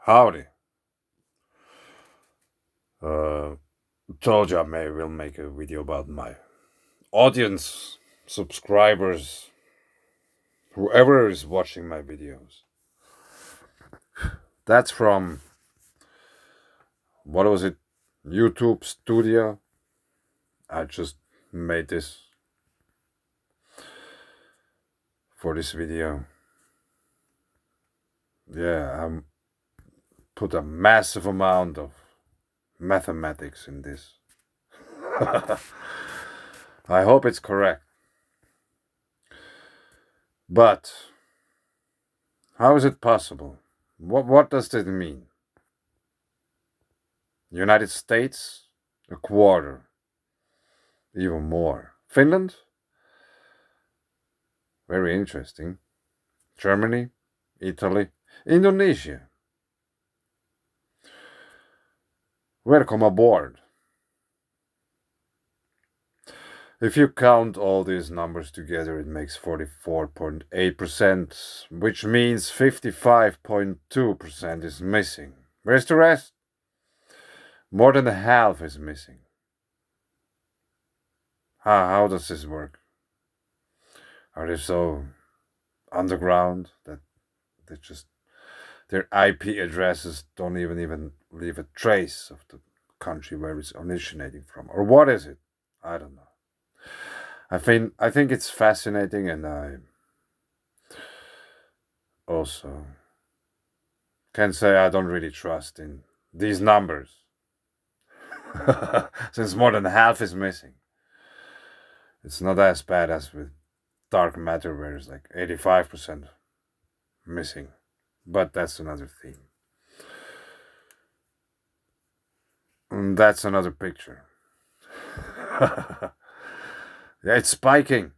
Howdy. Uh, Told you will make a video about my audience, subscribers, whoever is watching my videos. That's from, what was it, YouTube Studio. I just made this for this video. Yeah, I put a massive amount of mathematics in this. I hope it's correct. But how is it possible? What does this mean? United States, a quarter, even more. Finland, very interesting. Germany, Italy, Indonesia. Welcome aboard. If you count all these numbers together, it makes 44.8%, which means 55.2% is missing. Where's the rest? More than half is missing. How does this work? Are they so underground that they just their IP addresses don't even leave a trace of the country where it's originating from, or what is it? I don't know. I think it's fascinating, and I also can say I don't really trust in these numbers, since more than half is missing. It's not as bad as with dark matter, where it's like 85% missing, but that's another theme. And that's another picture. Yeah, it's spiking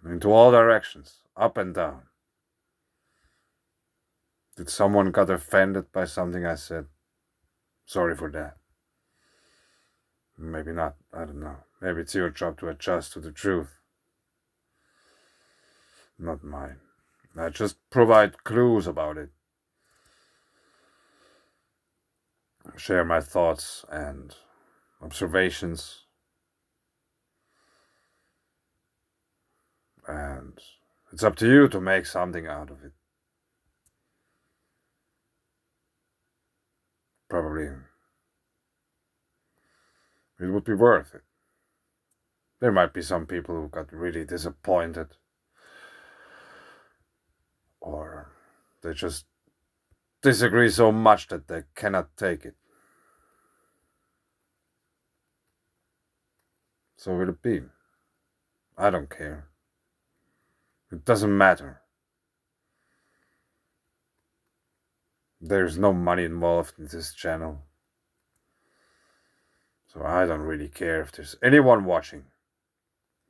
into all directions, up and down. Did someone got offended by something I said? Sorry for that. Maybe not. I don't know. Maybe it's your job to adjust to the truth. Not mine. I just provide clues about it. Share my thoughts and observations. And it's up to you to make something out of it. Probably it would be worth it. There might be some people who got really disappointed, or they just disagree so much that they cannot take it. So will it be? I don't care. It doesn't matter. There's no money involved in this channel. So I don't really care if there's anyone watching.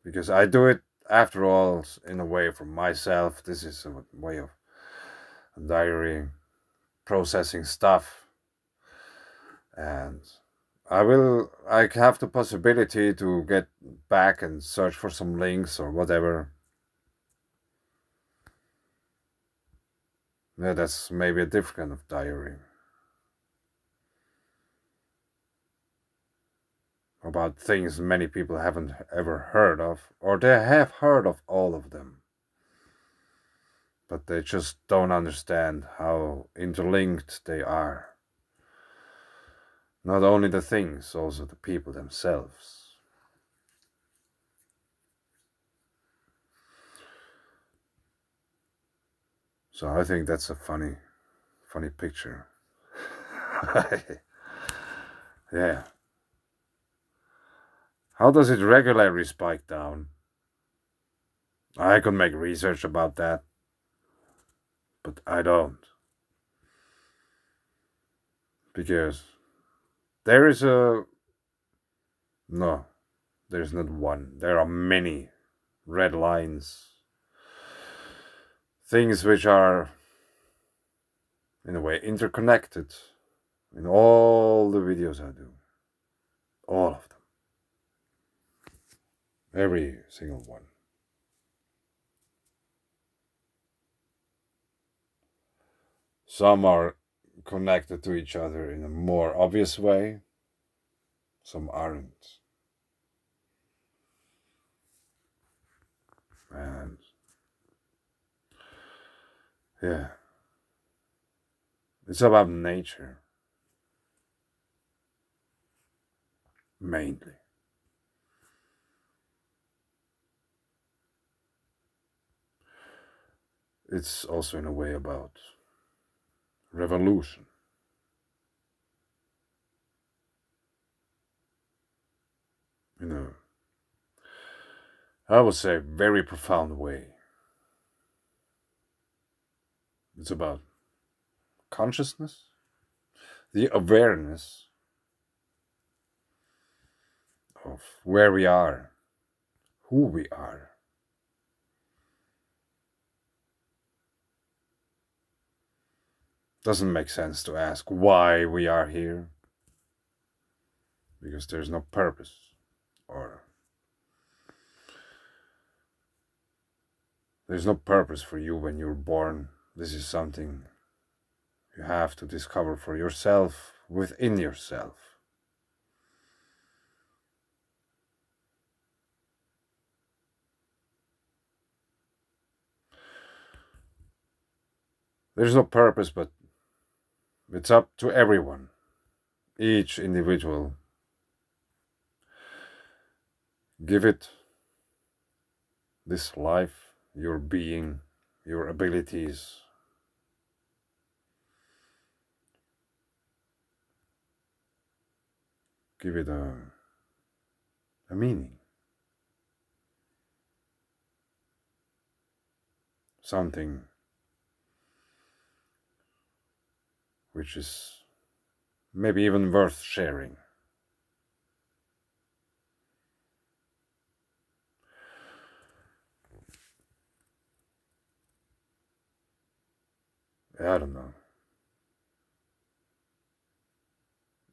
Because I do it, after all, in a way for myself. This is a way of a diary, processing stuff. And I have the possibility to get back and search for some links or whatever. Yeah, that's maybe a different kind of diary. About things many people haven't ever heard of, or they have heard of all of them, but they just don't understand how interlinked they are. Not only the things, also the people themselves. So I think that's a funny picture. Yeah. How does it regularly spike down? I could make research about that, but I don't. Because there is a. No, there's not one. There are many red lines. Things which are, in a way, interconnected in all the videos I do. All of them. Every single one. Some are connected to each other in a more obvious way, some aren't. And yeah, it's about nature, mainly. It's also, in a way, about revolution. In a, I would say, very profound way. It's about consciousness, the awareness of where we are, who we are. Doesn't make sense to ask why we are here, because there's no purpose, or there's no purpose for you when you're born. This is something you have to discover for yourself, within yourself. There's no purpose, but it's up to everyone, each individual. Give it this life, your being, your abilities. Give it a meaning. Something which is maybe even worth sharing. I don't know.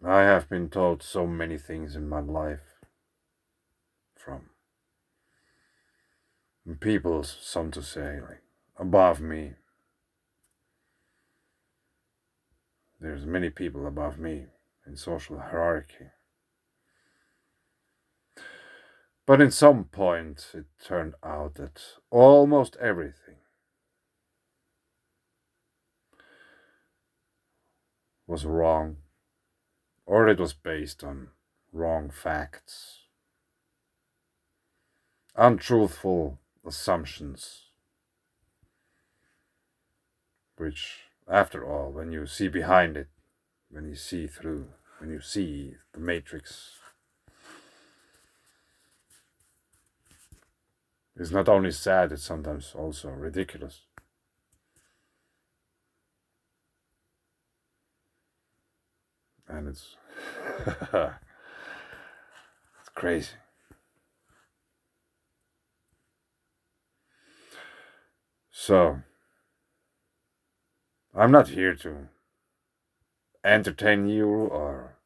I have been told so many things in my life from people, some to say, like, above me. There's many people above me in social hierarchy. But in some point, it turned out that almost everything was wrong, or it was based on wrong facts, untruthful assumptions, which, after all, when you see behind it, when you see through, when you see the matrix, is not only sad, it's sometimes also ridiculous. And it's it's crazy. So I'm not here to entertain you, or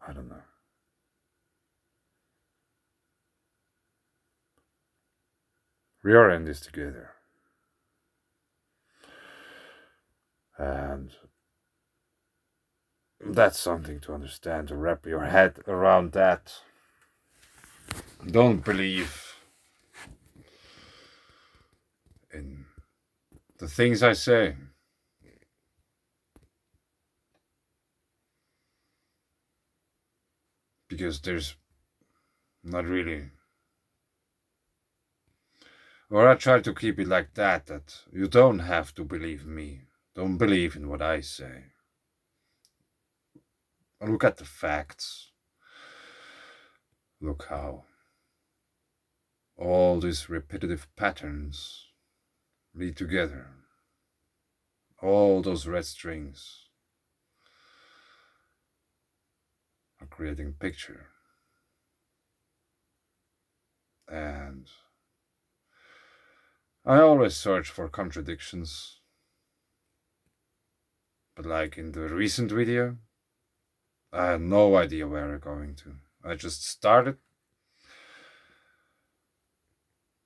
I don't know. We are in this together. And that's something to understand, to wrap your head around that. Don't believe in the things I say. Because there's not really. Or I try to keep it like that you don't have to believe me. Don't believe in what I say. Look at the facts. Look how all these repetitive patterns lead together. All those red strings are creating picture. And I always search for contradictions. But like in the recent video, I had no idea where we're going to. I just started,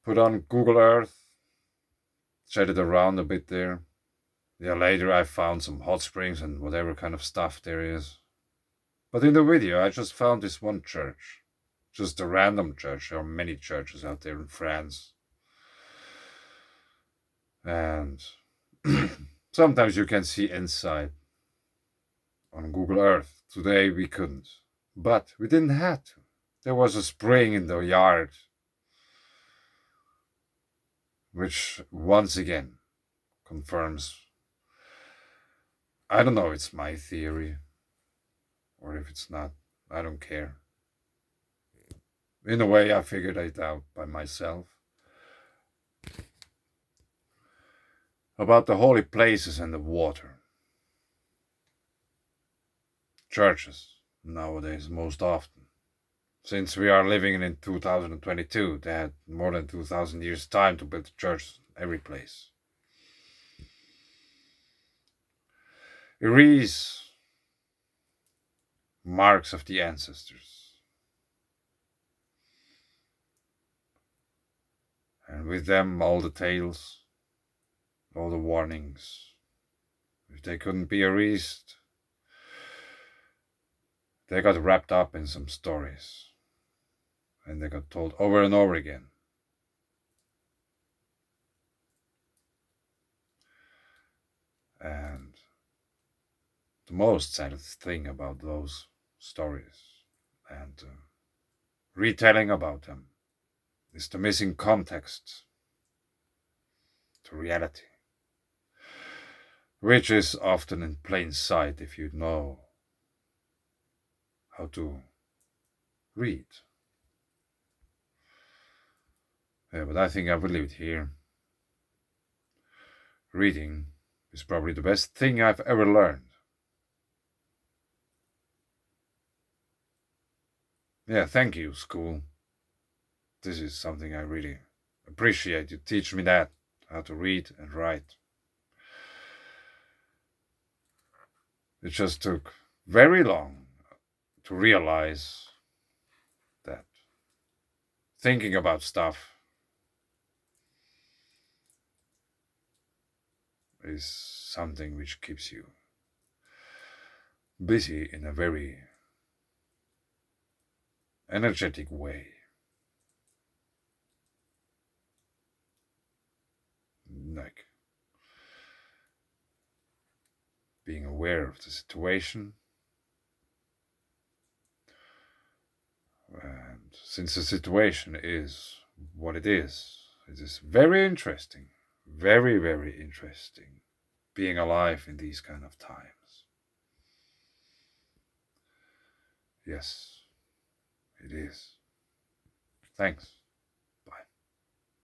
put on Google Earth, chatted around a bit there. Yeah, later I found some hot springs and whatever kind of stuff there is. But in the video, I just found this one church. Just a random church. There are many churches out there in France. And sometimes you can see inside on Google Earth. Today we couldn't. But we didn't have to. There was a spring in the yard, which once again confirms. I don't know, it's my theory, or if it's not, I don't care. In a way, I figured it out by myself. About the holy places and the water. Churches, nowadays, most often. Since we are living in 2022, they had more than 2,000 years' time to build churches every place. Erase marks of the ancestors. And with them, all the tales, all the warnings. If they couldn't be erased, they got wrapped up in some stories. And they got told over and over again. And the most saddest thing about those stories and retelling about them is the missing context to reality, which is often in plain sight if you know how to read. Yeah, but I think I will leave it here. Reading is probably the best thing I've ever learned. Yeah, thank you, school. This is something I really appreciate. You teach me that, how to read and write. It just took very long to realize that thinking about stuff is something which keeps you busy in a very energetic way. Like being aware of the situation. And since the situation is what it is very interesting. Very, very interesting being alive in these kind of times. Yes, it is. Thanks.